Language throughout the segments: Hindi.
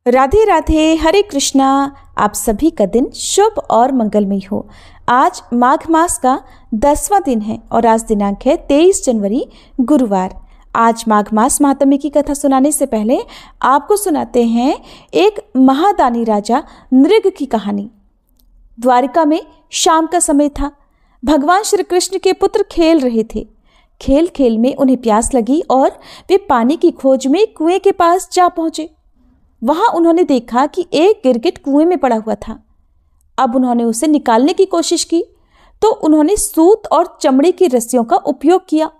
राधे राधे, हरे कृष्णा। आप सभी का दिन शुभ और मंगलमय हो। आज माघ मास का 10वां दिन है और आज दिनांक है 23 जनवरी गुरुवार। आज माघ मास महात्म्य की कथा सुनाने से पहले आपको सुनाते हैं एक महादानी राजा नृग की कहानी। द्वारिका में शाम का समय था। भगवान श्री कृष्ण के पुत्र खेल रहे थे। खेल खेल में उन्हें प्यास लगी और वे पानी की खोज में कुएं के पास जा पहुंचे। वहां उन्होंने देखा कि एक गिरगिट कुएं में पड़ा हुआ था। अब उन्होंने उसे निकालने की कोशिश की तो उन्होंने सूत और चमड़े की रस्सियों का उपयोग किया,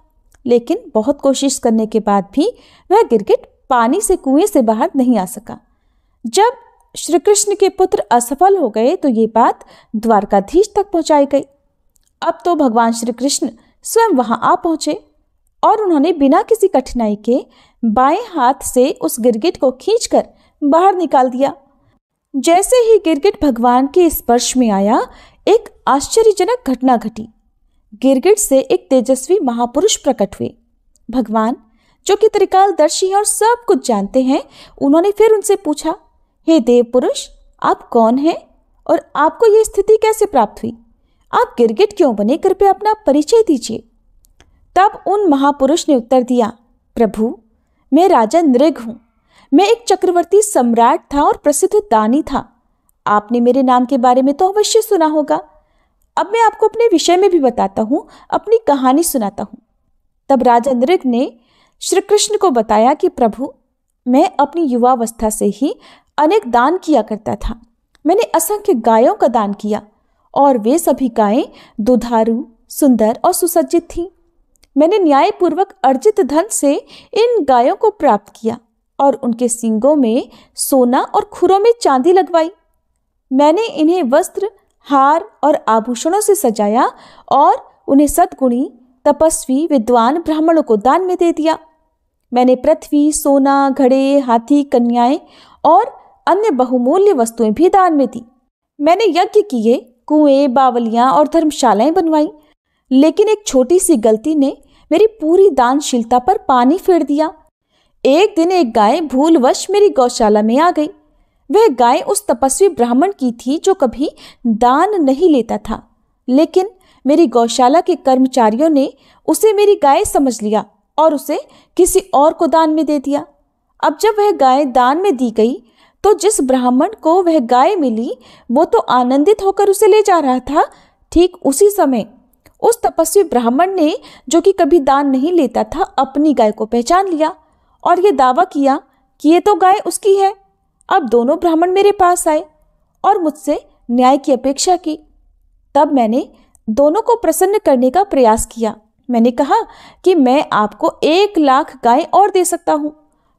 लेकिन बहुत कोशिश करने के बाद भी वह गिरगिट पानी से कुएं से बाहर नहीं आ सका। जब श्री कृष्ण के पुत्र असफल हो गए तो ये बात द्वारकाधीश तक पहुंचाई गई। अब तो भगवान श्री कृष्ण स्वयं वहां आ पहुंचे और उन्होंने बिना किसी कठिनाई के बाएं हाथ से उस गिरगिट को खींचकर बाहर निकाल दिया। जैसे ही गिरगिट भगवान के स्पर्श में आया, एक आश्चर्यजनक घटना घटी। गिरगिट से एक तेजस्वी महापुरुष प्रकट हुए। भगवान, जो कि त्रिकालदर्शी हैं और सब कुछ जानते हैं, उन्होंने फिर उनसे पूछा, हे देव पुरुष, आप कौन हैं और आपको ये स्थिति कैसे प्राप्त हुई? आप गिरगिट क्यों बने? कृपया अपना परिचय दीजिए। तब उन महापुरुष ने उत्तर दिया, प्रभु, मैं राजा नृग हूं। मैं एक चक्रवर्ती सम्राट था और प्रसिद्ध दानी था। आपने मेरे नाम के बारे में तो अवश्य सुना होगा। अब मैं आपको अपने विषय में भी बताता हूं, अपनी कहानी सुनाता हूं। तब राजा नृग ने श्री कृष्ण को बताया कि प्रभु, मैं अपनी युवावस्था से ही अनेक दान किया करता था। मैंने असंख्य गायों का दान किया और वे सभी गायें दुधारू, सुंदर और सुसज्जित थीं। मैंने न्यायपूर्वक अर्जित धन से इन गायों को प्राप्त किया और उनके सींगों में सोना और खुरों में चांदी लगवाई। मैंने इन्हें वस्त्र, हार और आभूषणों से सजाया और उन्हें सद्गुणी, तपस्वी, विद्वान ब्राह्मणों को दान में दे दिया। मैंने पृथ्वी, सोना, घड़े, हाथी, कन्याएं और अन्य बहुमूल्य वस्तुएं भी दान में दी। मैंने यज्ञ किए, कुएं, बावलियां और धर्मशालाएं बनवाई। लेकिन एक छोटी सी गलती ने मेरी पूरी दानशीलता पर पानी फेर दिया। एक दिन एक गाय भूलवश मेरी गौशाला में आ गई। वह गाय उस तपस्वी ब्राह्मण की थी जो कभी दान नहीं लेता था, लेकिन मेरी गौशाला के कर्मचारियों ने उसे मेरी गाय समझ लिया और उसे किसी और को दान में दे दिया। अब जब वह गाय दान में दी गई तो जिस ब्राह्मण को वह गाय मिली वो तो आनंदित होकर उसे ले जा रहा था। ठीक उसी समय उस तपस्वी ब्राह्मण ने, जो कि कभी दान नहीं लेता था, अपनी गाय को पहचान लिया और ये दावा किया कि ये तो गाय उसकी है। अब दोनों ब्राह्मण मेरे पास आए और मुझसे न्याय की अपेक्षा की। तब मैंने दोनों को प्रसन्न करने का प्रयास किया। मैंने कहा कि मैं आपको 1,00,000 गाय और दे सकता हूं,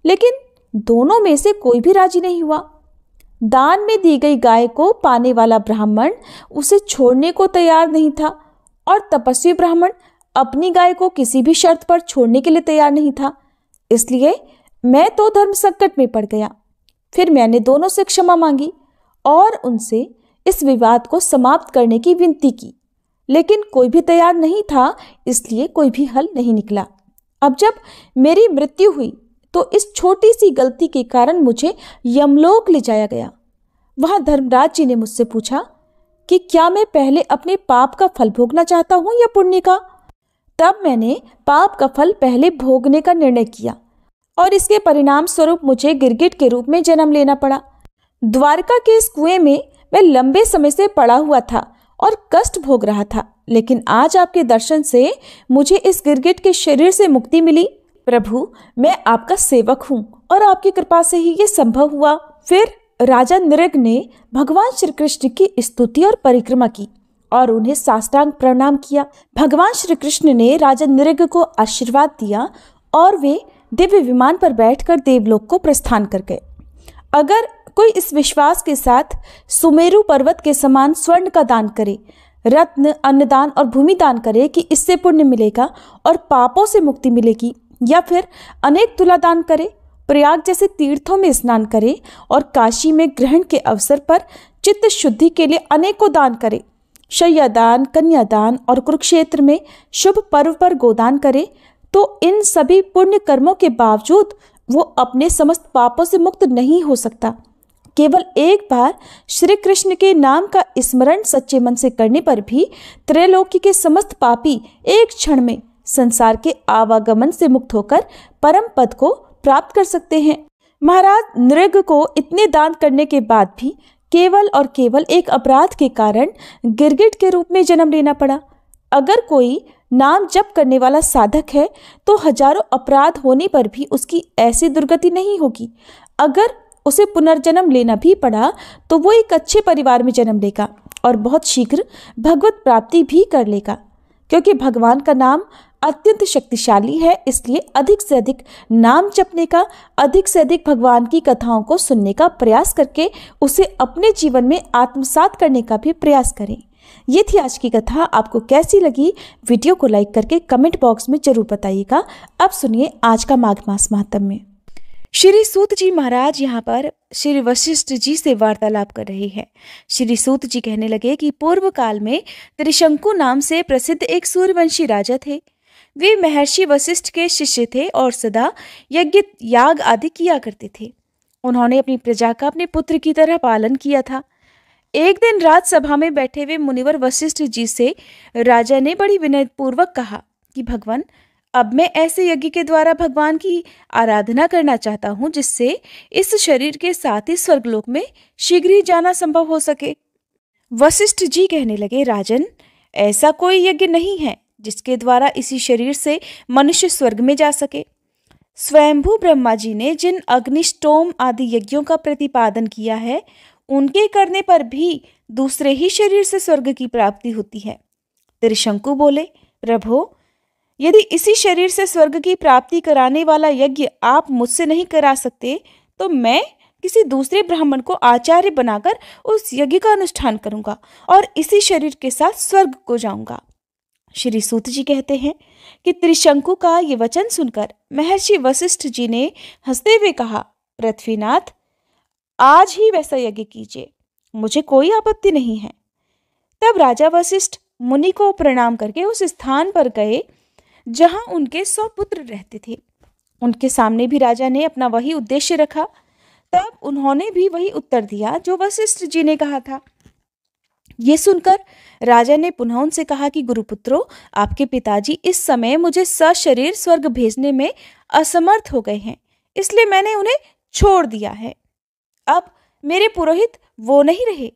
लेकिन दोनों में से कोई भी राजी नहीं हुआ। दान में दी गई गाय को पाने वाला ब्राह्मण उसे छोड़ने को तैयार नहीं था और तपस्वी ब्राह्मण अपनी गाय को किसी भी शर्त पर छोड़ने के लिए तैयार नहीं था। इसलिए मैं तो धर्म संकट में पड़ गया। फिर मैंने दोनों से क्षमा मांगी और उनसे इस विवाद को समाप्त करने की विनती की, लेकिन कोई भी तैयार नहीं था, इसलिए कोई भी हल नहीं निकला। अब जब मेरी मृत्यु हुई तो इस छोटी सी गलती के कारण मुझे यमलोक ले जाया गया। वहां धर्मराज जी ने मुझसे पूछा कि क्या मैं पहले अपने पाप का फल भोगना चाहता हूं या पुण्य का? तब मैंने पाप का फल पहले भोगने का निर्णय किया और इसके परिणाम स्वरूप मुझे गिरगिट के रूप में जन्म लेना पड़ा। द्वारका के इस कुएं में मैं लंबे समय से पड़ा हुआ था और कष्ट भोग रहा था, लेकिन आज आपके दर्शन से मुझे इस गिरगिट के शरीर से मुक्ति मिली। प्रभु, मैं आपका सेवक हूं और आपकी कृपा से ही ये संभव हुआ। फिर राजा नृग ने भगवान श्री कृष्ण की स्तुति और परिक्रमा की और उन्हें साष्टांग प्रणाम किया। भगवान श्री कृष्ण ने राजा नृग को आशीर्वाद दिया और वे दिव्य विमान पर बैठकर देवलोक को प्रस्थान कर गए। अगर कोई इस विश्वास के साथ सुमेरु पर्वत के समान स्वर्ण का दान करे, रत्न, अन्नदान और भूमि दान करे कि इससे पुण्य मिलेगा और पापों से मुक्ति मिलेगी, या फिर अनेक तुला दान करे, प्रयाग जैसे तीर्थों में स्नान करे और काशी में ग्रहण के अवसर पर चित्त शुद्धि के लिए अनेकों दान करे, शय्यादान, कन्यादान और कुरुक्षेत्र में शुभ पर्व पर गोदान करे, तो इन सभी पुण्य कर्मों के बावजूद वो अपने समस्त पापों से मुक्त नहीं हो सकता। केवल एक बार श्री कृष्ण के नाम का स्मरण सच्चे मन से करने पर भी त्रैलोकी के समस्त पापी एक क्षण में संसार के आवागमन से मुक्त होकर परम पद को प्राप्त कर सकते हैं। महाराज नृग को इतने दान करने के बाद भी केवल और केवल एक अपराध के कारण गिरगिट के रूप में जन्म लेना पड़ा। अगर कोई नाम जप करने वाला साधक है तो हजारों अपराध होने पर भी उसकी ऐसी दुर्गति नहीं होगी। अगर उसे पुनर्जन्म लेना भी पड़ा तो वो एक अच्छे परिवार में जन्म लेगा और बहुत शीघ्र भगवत प्राप्ति भी कर लेगा। क्योंकि भगवान का नाम अत्यंत शक्तिशाली है, इसलिए अधिक से अधिक नाम जपने का, अधिक से अधिक भगवान की कथाओं को सुनने का प्रयास करके उसे अपने जीवन में आत्मसात करने का भी प्रयास करें। ये थी आज की कथा। आपको कैसी लगी? वीडियो को लाइक करके कमेंट बॉक्स में जरूर बताइएगा। अब सुनिए आज का माघ मास महात्म्य। श्री सूत जी महाराज यहाँ पर श्री वशिष्ठ जी से वार्तालाप कर रहे हैं। श्री सूत जी कहने लगे कि पूर्व काल में त्रिशंकु नाम से प्रसिद्ध एक सूर्यवंशी राजा थे। वे महर्षि वशिष्ठ के शिष्य थे और सदा यज्ञ याग आदि किया करते थे। उन्होंने अपनी प्रजा का अपने पुत्र की तरह पालन किया था। एक दिन राजसभा में बैठे हुए मुनिवर वशिष्ठ जी से राजा ने बड़ी विनयपूर्वक कहा कि भगवान, अब मैं ऐसे यज्ञ के द्वारा भगवान की आराधना करना चाहता हूँ जिससे इस शरीर के साथ ही स्वर्गलोक में शीघ्र ही जाना संभव हो सके। वशिष्ठ जी कहने लगे, राजन, ऐसा कोई यज्ञ नहीं है जिसके द्वारा इसी शरीर से मनुष्य स्वर्ग में जा सके। स्वयंभू ब्रह्मा जी ने जिन अग्निष्टोम आदि यज्ञों का प्रतिपादन किया है, उनके करने पर भी दूसरे ही शरीर से स्वर्ग की प्राप्ति होती है। त्रिशंकु बोले, प्रभो, यदि इसी शरीर से स्वर्ग की प्राप्ति कराने वाला यज्ञ आप मुझसे नहीं करा सकते तो मैं किसी दूसरे ब्राह्मण को आचार्य बनाकर उस यज्ञ का अनुष्ठान करूंगा और इसी शरीर के साथ स्वर्ग को जाऊंगा। श्री सूत जी कहते हैं कि त्रिशंकु का ये वचन सुनकर महर्षि वशिष्ठ जी ने हंसते हुए कहा, पृथ्वीनाथ, आज ही वैसा यज्ञ कीजिए, मुझे कोई आपत्ति नहीं है। तब राजा वशिष्ठ मुनि को प्रणाम करके उस स्थान पर गए जहां उनके 100 पुत्र रहते थे। उनके सामने भी राजा ने अपना वही उद्देश्य रखा। तब उन्होंने भी वही उत्तर दिया जो वशिष्ठ जी ने कहा था। ये सुनकर राजा ने पुनः उनसे कहा कि गुरुपुत्रो, आपके पिताजी इस समय मुझे सशरीर स्वर्ग भेजने में असमर्थ हो गए हैं, इसलिए मैंने उन्हें छोड़ दिया है। अब मेरे पुरोहित वो नहीं रहे,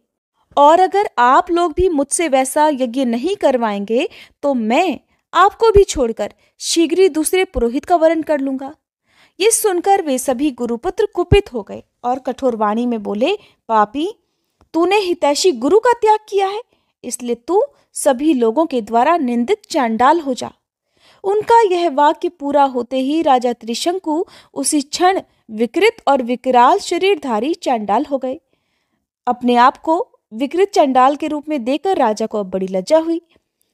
और अगर आप लोग भी मुझसे वैसा यज्ञ नहीं करवाएंगे तो मैं आपको भी छोड़कर शीघ्र ही दूसरे पुरोहित का वरण कर लूंगा। ये सुनकर वे सभी गुरुपुत्र कुपित हो गए और कठोर वाणी में बोले, पापी, तूने हितैषी गुरु का त्याग किया है, इसलिए तू सभी लोगों के द्वारा निंदित चांडाल हो जा। उनका यह वाक्य पूरा होते ही राजा त्रिशंकु उसी क्षण विकृत और विकराल शरीरधारी चांडाल हो गए। अपने आप को विकृत चांडाल के रूप में देखकर राजा को अब बड़ी लज्जा हुई।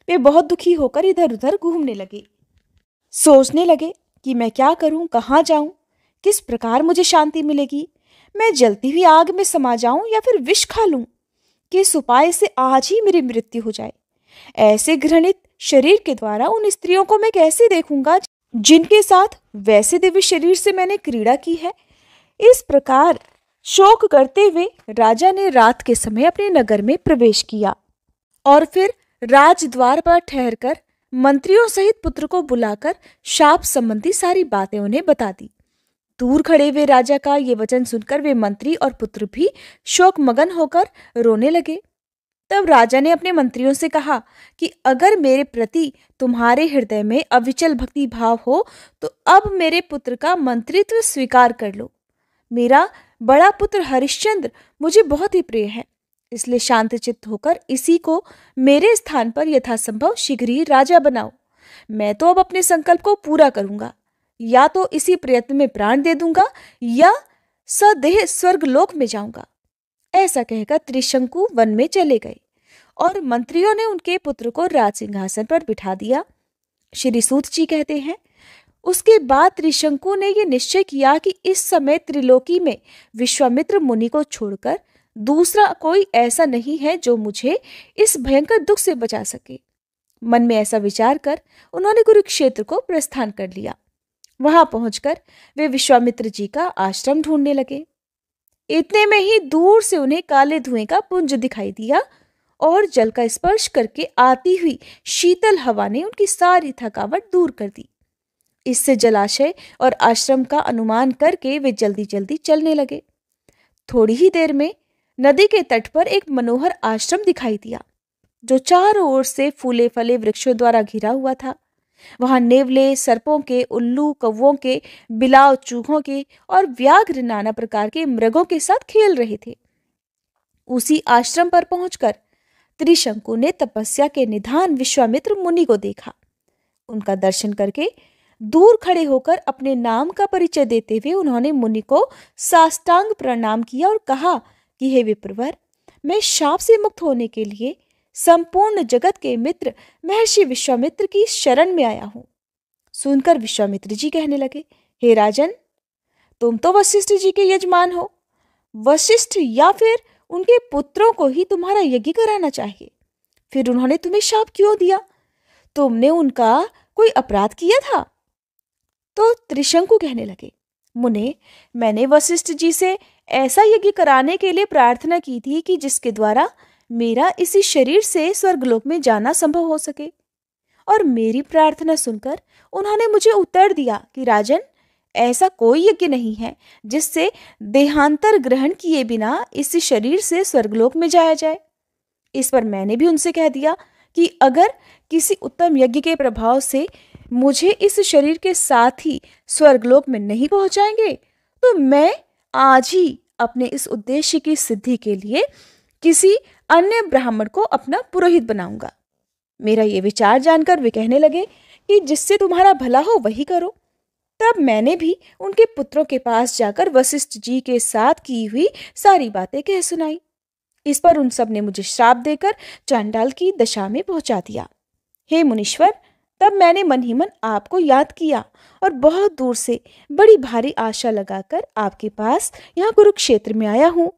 वे बहुत दुखी होकर इधर उधर घूमने लगे। सोचने लगे कि मैं क्या करूं, कहाँ जाऊं, किस प्रकार मुझे शांति मिलेगी। मैं जलती हुई आग में समा जाऊं या फिर विष खा लूं कि इस उपाय से आज ही मेरी मृत्यु हो जाए। ऐसे घृणित शरीर के द्वारा उन स्त्रियों को मैं कैसे देखूंगा जिनके साथ वैसे दिव्य शरीर से मैंने क्रीड़ा की है। इस प्रकार शोक करते हुए राजा ने रात के समय अपने नगर में प्रवेश किया और फिर राजद्वार पर ठहरकर मंत्रियों सहित पुत्र को बुलाकर शाप संबंधी सारी बातें उन्हें बता दी। दूर खड़े हुए राजा का ये वचन सुनकर वे मंत्री और पुत्र भी शोक मगन होकर रोने लगे। तब राजा ने अपने मंत्रियों से कहा कि अगर मेरे प्रति तुम्हारे हृदय में अविचल भक्ति भाव हो तो अब मेरे पुत्र का मंत्रित्व स्वीकार कर लो। मेरा बड़ा पुत्र हरिश्चंद्र मुझे बहुत ही प्रिय है, इसलिए शांतचित्त होकर इसी को मेरे स्थान पर यथासंभव शीघ्र ही राजा बनाओ। मैं तो अब अपने संकल्प को पूरा करूंगा, या तो इसी प्रयत्न में प्राण दे दूंगा या सदेह स्वर्ग लोक में जाऊंगा। ऐसा कहकर त्रिशंकु वन में चले गए और मंत्रियों ने उनके पुत्र को राज सिंहासन पर बिठा दिया। श्री सूत जी कहते हैं, उसके बाद त्रिशंकु ने यह निश्चय किया कि इस समय त्रिलोकी में विश्वामित्र मुनि को छोड़कर दूसरा कोई ऐसा नहीं है जो मुझे इस भयंकर दुख से बचा सके। मन में ऐसा विचार कर उन्होंने कुरुक्षेत्र को प्रस्थान कर लिया। वहां पहुंचकर वे विश्वामित्र जी का आश्रम ढूंढने लगे। इतने में ही दूर से उन्हें काले धुएं का पुंज दिखाई दिया और जल का स्पर्श करके आती हुई शीतल हवा ने उनकी सारी थकावट दूर कर दी। इससे जलाशय और आश्रम का अनुमान करके वे जल्दी जल्दी चलने लगे। थोड़ी ही देर में नदी के तट पर एक मनोहर आश्रम दिखाई दिया, जो चारों ओर से फूले फले वृक्षों द्वारा घिरा हुआ था। वहां नेवले, सर्पों के, उल्लू, कौवों के, बिलाव, चूहों के और व्याघ्र नाना प्रकार के मृगों के साथ खेल रहे थे। उसी आश्रम पर पहुंचकर त्रिशंकु ने तपस्या के निधान विश्वामित्र मुनि को देखा। उनका दर्शन करके दूर खड़े होकर अपने नाम का परिचय देते हुए उन्होंने मुनि को साष्टांग प्रणाम किया और कहा कि हे विप्रवर, मैं शाप से मुक्त होने के लिए संपूर्ण जगत के मित्र महर्षि विश्वामित्र की शरण में आया हूं। सुनकर विश्वामित्र जी कहने लगे, हे राजन, तुम तो वशिष्ठ जी के यजमान हो। वशिष्ठ या फिर उनके पुत्रों को ही तुम्हारा यज्ञ कराना चाहिए। फिर उन्होंने तुम्हें शाप क्यों दिया? तुमने उनका कोई अपराध किया था? तो त्रिशंकु कहने लगे, मुने, मैंने वशिष्ठ जी से ऐसा यज्ञ कराने के लिए प्रार्थना की थी कि जिसके द्वारा मेरा इसी शरीर से स्वर्गलोक में जाना संभव हो सके। और मेरी प्रार्थना सुनकर उन्होंने मुझे उत्तर दिया कि राजन, ऐसा कोई यज्ञ नहीं है जिससे देहांतर ग्रहण किए बिना इसी शरीर से स्वर्गलोक में जाया जाए। इस पर मैंने भी उनसे कह दिया कि अगर किसी उत्तम यज्ञ के प्रभाव से मुझे इस शरीर के साथ ही स्वर्गलोक में नहीं पहुंचाएंगे तो मैं आज ही अपने इस उद्देश्य की सिद्धि के लिए किसी अन्य ब्राह्मण को अपना पुरोहित बनाऊंगा। मेरा ये विचार जानकर वे कहने लगे कि जिससे तुम्हारा भला हो वही करो। तब मैंने भी उनके पुत्रों के पास जाकर वशिष्ठ जी के साथ की हुई सारी बातें कह सुनाई। इस पर उन सब ने मुझे श्राप देकर चांडाल की दशा में पहुंचा दिया। हे मुनीश्वर, तब मैंने मन ही मन आपको याद किया और बहुत दूर से बड़ी भारी आशा लगाकर आपके पास यहाँ कुरुक्षेत्र में आया हूँ।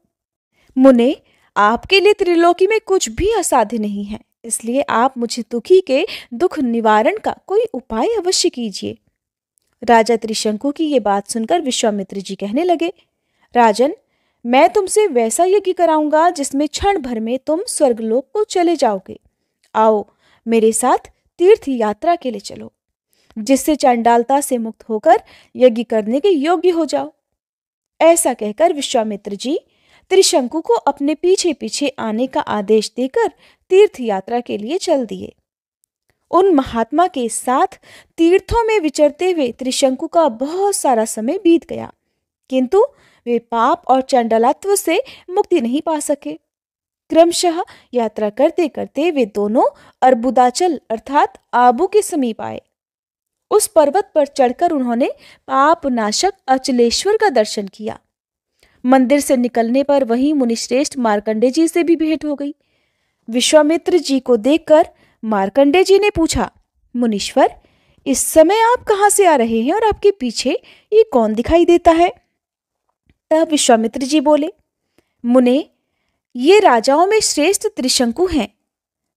मुने, आपके लिए त्रिलोकी में कुछ भी असाध्य नहीं है, इसलिए आप मुझे दुखी के दुख निवारण का कोई उपाय अवश्य कीजिए। राजा त्रिशंकु की ये बात सुनकर विश्वामित्र जी कहने लगे, राजन, मैं तुमसे वैसा यज्ञ कराऊंगा जिसमें क्षण भर में तुम स्वर्गलोक को चले जाओगे। आओ मेरे साथ तीर्थ यात्रा के लिए चलो, जिससे चांडालता से मुक्त होकर यज्ञ करने के योग्य हो जाओ। ऐसा कहकर विश्वामित्र जी त्रिशंकु को अपने पीछे पीछे आने का आदेश देकर तीर्थ यात्रा के लिए चल दिए। उन महात्मा के साथ तीर्थों में विचरते हुए त्रिशंकु का बहुत सारा समय बीत गया, किंतु वे पाप और चंडालत्व से मुक्ति नहीं पा सके। क्रमशः यात्रा करते करते वे दोनों अर्बुदाचल अर्थात आबू के समीप आए। उस पर्वत पर चढ़कर उन्होंने पाप नाशक अचलेश्वर का दर्शन किया। मंदिर से निकलने पर वहीं मुनिश्रेष्ठ मार्कंडे जी से भी भेंट हो गई। विश्वामित्र जी को देखकर मार्कंडे जी ने पूछा, मुनीश्वर, इस समय आप कहाँ से आ रहे हैं और आपके पीछे ये कौन दिखाई देता है? तब विश्वामित्र जी बोले, मुने, ये राजाओं में श्रेष्ठ त्रिशंकु हैं।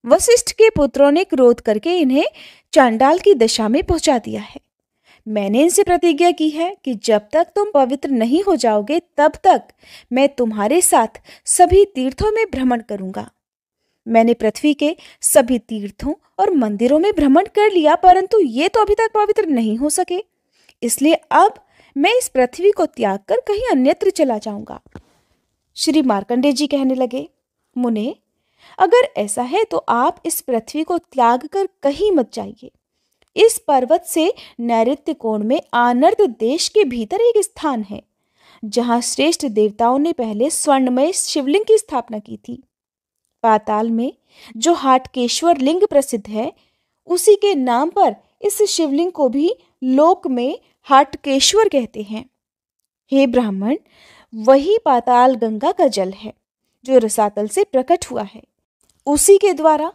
वशिष्ठ के पुत्रों ने क्रोध करके इन्हें चांडाल की दशा में पहुंचा दिया है। मैंने इनसे प्रतिज्ञा की है कि जब तक तुम पवित्र नहीं हो जाओगे तब तक मैं तुम्हारे साथ सभी तीर्थों में भ्रमण करूंगा। मैंने पृथ्वी के सभी तीर्थों और मंदिरों में भ्रमण कर लिया, परंतु ये तो अभी तक पवित्र नहीं हो सके, इसलिए अब मैं इस पृथ्वी को त्याग कर कहीं अन्यत्र चला जाऊंगा। श्री मार्कंडे जी कहने लगे, मुने, अगर ऐसा है तो आप इस पृथ्वी को त्याग कर कहीं मत जाइए। इस पर्वत से नैऋत्य कोण में आनर्द देश के भीतर एक स्थान है, जहां श्रेष्ठ देवताओं ने पहले स्वर्णमय शिवलिंग की स्थापना की थी। पाताल में जो हाटकेश्वर लिंग प्रसिद्ध है, उसी के नाम पर इस शिवलिंग को भी लोक में हाटकेश्वर कहते हैं। हे ब्राह्मण, वही पाताल गंगा का जल है जो रसातल से प्रकट हुआ है। उसी के द्वारा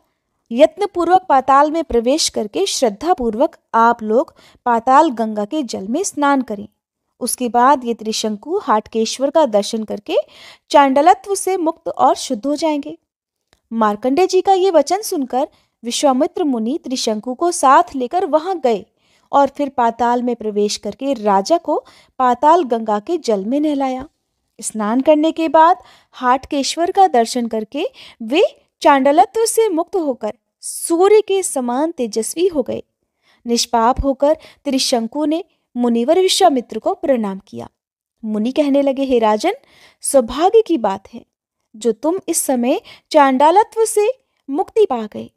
यत्न पूर्वक पाताल में प्रवेश करके श्रद्धा पूर्वक आप लोग पाताल गंगा के जल में स्नान करें। उसके बाद ये त्रिशंकु हाटकेश्वर का दर्शन करके चांडालत्व से मुक्त और शुद्ध हो जाएंगे। मार्कंडे जी का ये वचन सुनकर विश्वामित्र मुनि त्रिशंकु को साथ लेकर वहां गए और फिर पाताल में प्रवेश करके राजा को पाताल गंगा के जल में नहलाया। स्नान करने के बाद हाटकेश्वर का दर्शन करके वे चांडालत्व से मुक्त होकर सूर्य के समान तेजस्वी हो गए। निष्पाप होकर त्रिशंकु ने मुनिवर विश्वामित्र को प्रणाम किया। मुनि कहने लगे, हे राजन, सौभाग्य की बात है जो तुम इस समय चांडालत्व से मुक्ति पा गए।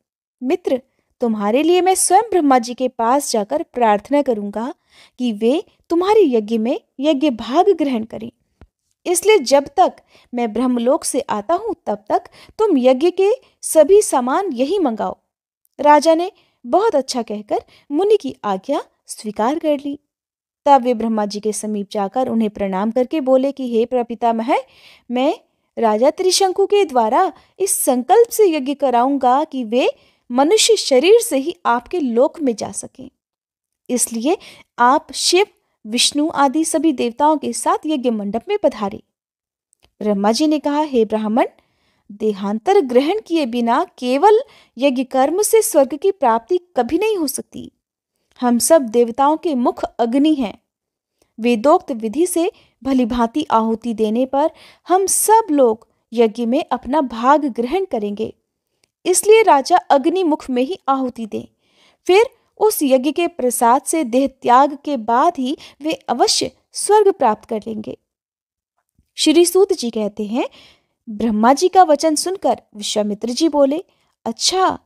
मित्र, तुम्हारे लिए मैं स्वयं ब्रह्मा जी के पास जाकर प्रार्थना करूंगा कि वे तुम्हारे यज्ञ में यज्ञ भाग ग्रहण करें। इसलिए जब तक मैं ब्रह्मलोक से आता हूं तब तक तुम यज्ञ के सभी सामान यही मंगाओ। राजा ने बहुत अच्छा कहकर मुनि की आज्ञा स्वीकार कर ली। तब वे ब्रह्मा जी के समीप जाकर उन्हें प्रणाम करके बोले कि हे प्रपितामह, मैं राजा त्रिशंकु के द्वारा इस संकल्प से यज्ञ कराऊंगा कि वे मनुष्य शरीर से ही आपके लोक में जा सकें। इसलिए आप शिव, विष्णु आदि सभी देवताओं के साथ यज्ञ मंडप में पधारे। ब्रह्मा जी ने कहा, हे ब्राह्मण, देहांतर ग्रहण किए बिना केवल यज्ञ कर्म से स्वर्ग की प्राप्ति कभी नहीं हो सकती। हम सब देवताओं के मुख अग्नि हैं। वेदोक्त विधि से भलीभांति आहुति देने पर हम सब लोग यज्ञ में अपना भाग ग्रहण करेंगे। इसलिए राजा अग्नि मुख में ही आहुति दें। फिर उस यज्ञ के प्रसाद से देह त्याग के बाद ही वे अवश्य स्वर्ग प्राप्त कर लेंगे। श्री सूत जी कहते हैं, ब्रह्मा जी का वचन सुनकर विश्वामित्र जी बोले, अच्छा,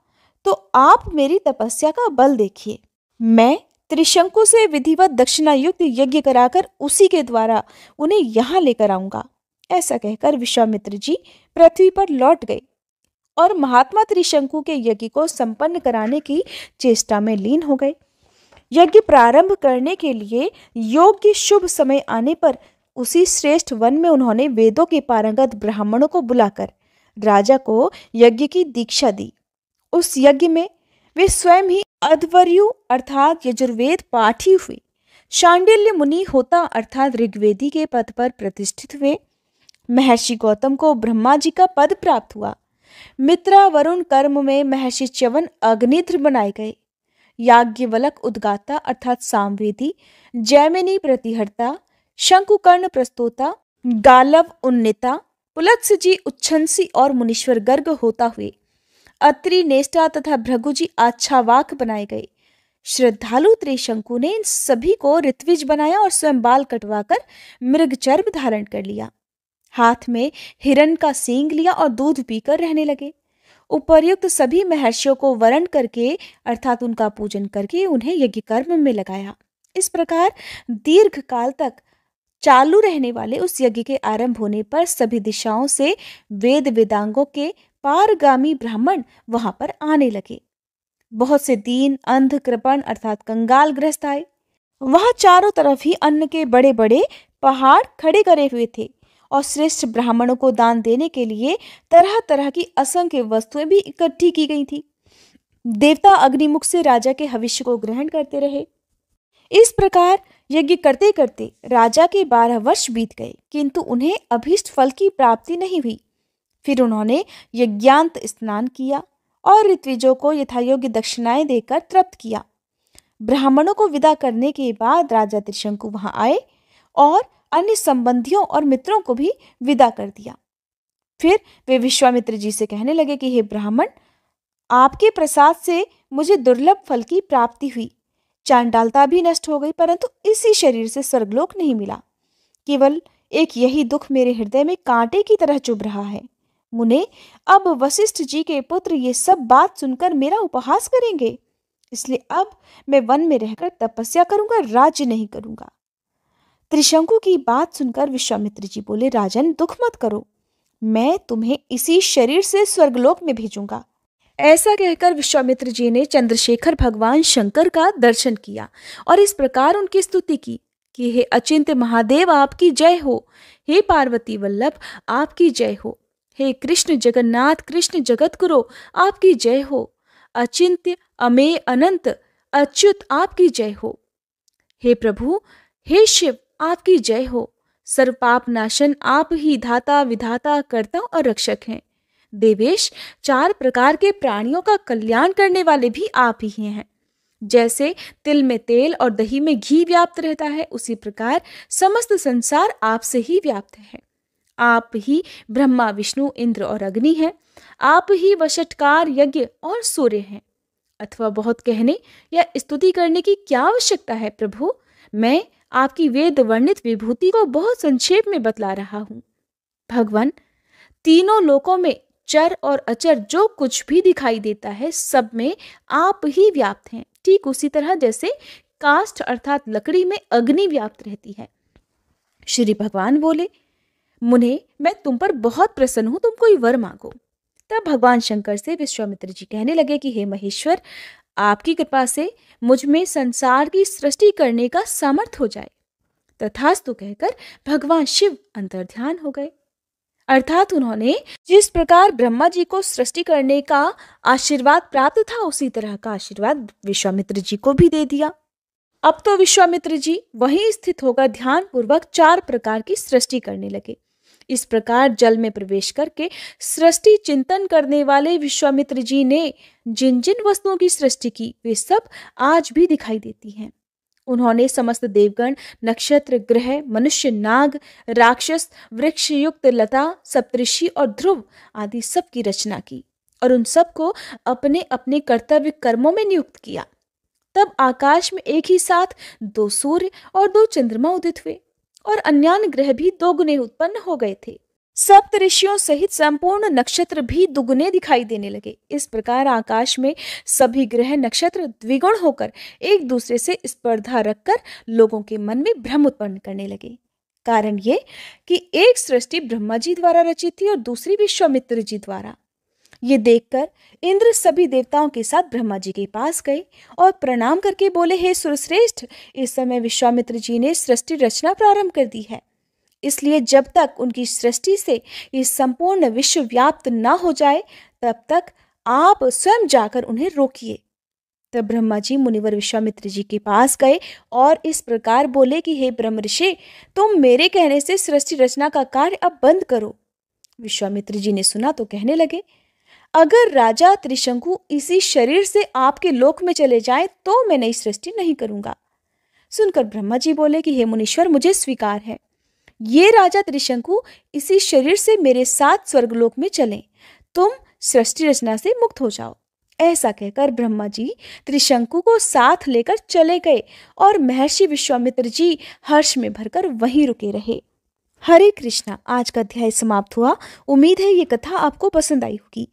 तो आप मेरी तपस्या का बल देखिए। मैं त्रिशंकु से विधिवत दक्षिणा युक्त यज्ञ कराकर उसी के द्वारा उन्हें यहाँ लेकर आऊंगा। ऐसा कहकर विश्वामित्र जी पृथ्वी पर लौट गए और महात्मा त्रिशंकु के यज्ञ को संपन्न कराने की चेष्टा में लीन हो गए। यज्ञ प्रारंभ करने के लिए योग्य शुभ समय आने पर उसी श्रेष्ठ वन में उन्होंने वेदों के पारंगत ब्राह्मणों को बुलाकर राजा को यज्ञ की दीक्षा दी। उस यज्ञ में वे स्वयं ही अध्वर्यु अर्थात यजुर्वेद पाठी हुए। शांडिल्य मुनि होता अर्थात ऋग्वेदी के पद पर प्रतिष्ठित हुए। महर्षि गौतम को ब्रह्मा जी का पद प्राप्त हुआ। मित्रा वरुण कर्म में महर्षि च्यवन अग्निध्र बनाए गए। याज्ञवल्क उद्गाता अर्थात सामवेदी, जैमिनी प्रतिहर्ता, शंकुकर्ण प्रस्तोता, गालव उन्नेता, पुलत्स्य जी उच्छंसी और मुनीश्वर गर्ग होता हुए अत्रि, नेष्टा तथा भृगु जी आच्छावाक बनाए गए। श्रद्धालु त्रिशंकु ने इन सभी को ऋत्विज बनाया और स्वयं बाल कटवाकर मृग चर्म धारण कर लिया। हाथ में हिरण का सींग लिया और दूध पीकर रहने लगे। उपर्युक्त सभी महर्षियों को वरण करके अर्थात उनका पूजन करके उन्हें यज्ञ कर्म में लगाया। इस प्रकार दीर्घ काल तक चालू रहने वाले उस यज्ञ के आरंभ होने पर सभी दिशाओं से वेद वेदांगों के पारगामी ब्राह्मण वहां पर आने लगे। बहुत से दीन, अंध, कृपण अर्थात कंगाल गृहस्थ आए। वहां चारों तरफ ही अन्न के बड़े बड़े पहाड़ खड़े करे हुए थे और श्रेष्ठ ब्राह्मणों को दान देने के लिए तरह तरह की असंख्य वस्तुएं भी इकट्ठी की गई थी। देवता अग्निमुख से राजा के हविष्य को ग्रहण करते रहे। इस प्रकार यज्ञ करते करते राजा के 12 वर्ष बीत गए, किंतु उन्हें अभीष्ट फल की प्राप्ति नहीं हुई। फिर उन्होंने यज्ञांत स्नान किया और ऋत्विजों को यथायोग्य दक्षिणाएं देकर तृप्त किया। ब्राह्मणों को विदा करने के बाद राजा त्रिशंकु वहां आए और अन्य संबंधियों और मित्रों को भी विदा कर दिया। फिर वे विश्वामित्र जी से कहने लगे कि हे ब्राह्मण, आपके प्रसाद से मुझे दुर्लभ फल की प्राप्ति हुई। चांडालता भी नष्ट हो गई, परंतु इसी शरीर से स्वर्गलोक नहीं मिला। केवल एक यही दुख मेरे हृदय में कांटे की तरह चुभ रहा है। मुने, अब वशिष्ठ जी के पुत्र ये सब बात सुनकर मेरा उपहास करेंगे, इसलिए अब मैं वन में रहकर तपस्या करूंगा, राज्य नहीं करूंगा। त्रिशंकु की बात सुनकर विश्वामित्र जी बोले, राजन, दुख मत करो, मैं तुम्हें इसी शरीर से स्वर्गलोक में भेजूंगा। ऐसा कहकर विश्वामित्र जी ने चंद्रशेखर भगवान शंकर का दर्शन किया और इस प्रकार उनकी स्तुति की कि हे अचिंत्य महादेव, आपकी जय हो। हे पार्वती वल्लभ, आपकी जय हो। हे कृष्ण जगन्नाथ, कृष्ण जगतगुरु, आपकी जय हो। अचिंत्य अमेय अनंत अच्युत, आपकी जय हो। हे प्रभु, हे शिव, आपकी जय हो। सर्वपाप नाशन, आप ही धाता, विधाता, कर्ता और रक्षक हैं। देवेश, 4 प्रकार के प्राणियों का कल्याण करने वाले भी आप ही हैं। जैसे तिल में तेल और दही में घी व्याप्त रहता है, उसी प्रकार समस्त संसार आपसे ही व्याप्त है। आप ही ब्रह्मा, विष्णु, इंद्र और अग्नि हैं। आप ही वषटकार, यज्ञ और सूर्य हैं। अथवा बहुत कहने या स्तुति करने की क्या आवश्यकता है प्रभु? मैं आपकी वेद वर्णित विभूति को बहुत संक्षेप में बतला रहा हूँ। भगवान, तीनों लोकों में चर और अचर जो कुछ भी दिखाई देता है, सब में आप ही व्याप्त हैं। ठीक उसी तरह जैसे काष्ठ अर्थात लकड़ी में अग्नि व्याप्त रहती है। श्री भगवान बोले, मुने, मैं तुम पर बहुत प्रसन्न हूं, तुम कोई वर मांगो। तब भगवान शंकर से विश्वामित्र जी कहने लगे कि हे महेश्वर, आपकी कृपा से मुझ में संसार की सृष्टि करने का सामर्थ्य हो जाए। तथास्तु कहकर भगवान शिव अंतर्ध्यान हो गए। अर्थात उन्होंने जिस प्रकार ब्रह्मा जी को सृष्टि करने का आशीर्वाद प्राप्त था, उसी तरह का आशीर्वाद विश्वामित्र जी को भी दे दिया। अब तो विश्वामित्र जी वहीं स्थित होकर ध्यान पूर्वक 4 प्रकार की सृष्टि करने लगे। इस प्रकार जल में प्रवेश करके सृष्टि चिंतन करने वाले विश्वामित्र जी ने जिन जिन वस्तुओं की सृष्टि की, वे सब आज भी दिखाई देती हैं। उन्होंने समस्त देवगण, नक्षत्र, ग्रह, मनुष्य, नाग, राक्षस, वृक्ष युक्त लता, सप्तऋषि और ध्रुव आदि सब की रचना की और उन सबको अपने अपने कर्तव्य कर्मों में नियुक्त किया। तब आकाश में एक ही साथ 2 सूर्य और 2 चंद्रमा उदित हुए और अन्यान्य ग्रह भी 2 गुने उत्पन्न हो गए थे। सप्त ऋषियों सहित संपूर्ण नक्षत्र भी दुगुने दिखाई देने लगे। इस प्रकार आकाश में सभी ग्रह नक्षत्र द्विगुण होकर एक दूसरे से स्पर्धा रखकर लोगों के मन में भ्रम उत्पन्न करने लगे। कारण ये कि एक सृष्टि ब्रह्मा जी द्वारा रचित थी और दूसरी विश्वामित्र जी द्वारा। ये देखकर इंद्र सभी देवताओं के साथ ब्रह्मा जी के पास गए और प्रणाम करके बोले, हे सुरश्रेष्ठ, इस समय विश्वामित्र जी ने सृष्टि रचना प्रारंभ कर दी है, इसलिए जब तक उनकी सृष्टि से ये संपूर्ण विश्व व्याप्त ना हो जाए, तब तक आप स्वयं जाकर उन्हें रोकिए। तब ब्रह्मा जी मुनिवर विश्वामित्र जी के पास गए और इस प्रकार बोले कि हे ब्रह्म ऋषि, तुम मेरे कहने से सृष्टि रचना का कार्य अब बंद करो। विश्वामित्र जी ने सुना तो कहने लगे, अगर राजा त्रिशंकु इसी शरीर से आपके लोक में चले जाएं, तो मैं नई सृष्टि नहीं करूंगा। सुनकर ब्रह्मा जी बोले कि हे मुनीश्वर, मुझे स्वीकार है, ये राजा त्रिशंकु इसी शरीर से मेरे साथ स्वर्गलोक में चलें, तुम सृष्टि रचना से मुक्त हो जाओ। ऐसा कहकर ब्रह्मा जी त्रिशंकु को साथ लेकर चले गए और महर्षि विश्वामित्र जी हर्ष में भरकर वहीं रुके रहे। हरे कृष्णा। आज का अध्याय समाप्त हुआ। उम्मीद है ये कथा आपको पसंद आई होगी।